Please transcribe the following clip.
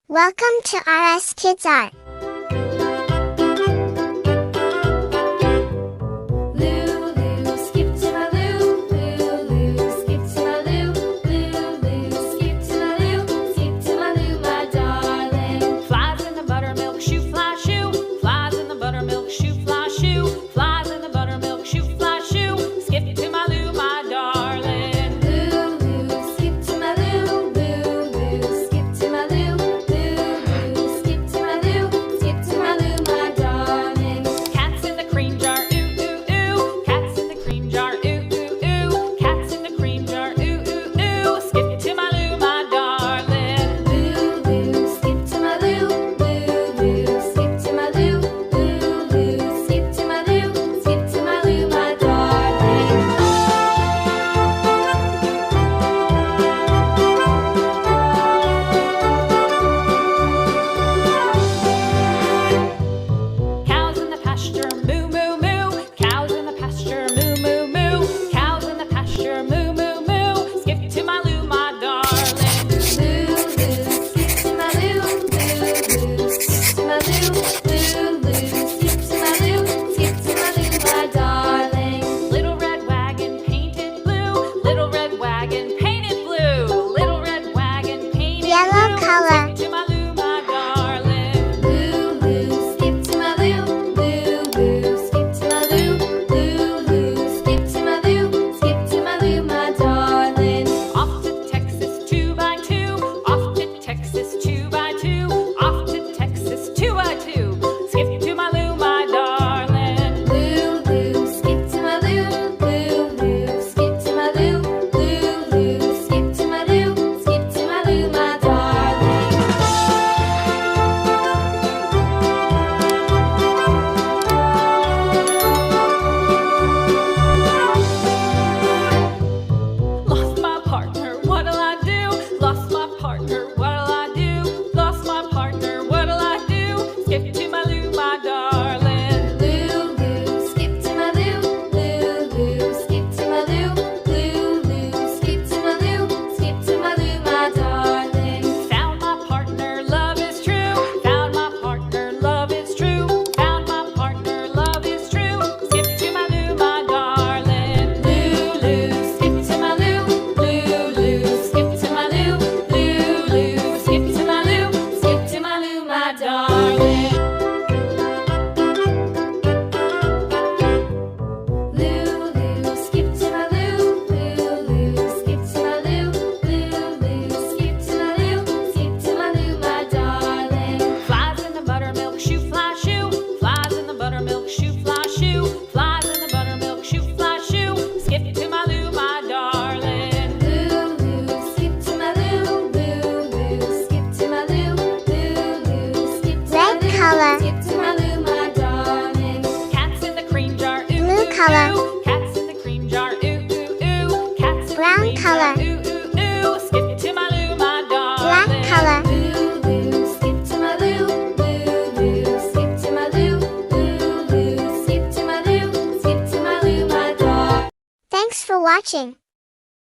Welcome to RS Kids Art. Yellow color. Color. Cats in the cream jar, ooh, ooh, ooh. Cats in brown the cream color. jar, ooh, ooh, ooh. Skip to my loo, my darling. Black color. Loo, loo, skip to my loo, loo, loo, skip to my loo, loo, loo, skip to my loo, skip to my loo, my darling. Thanks for watching.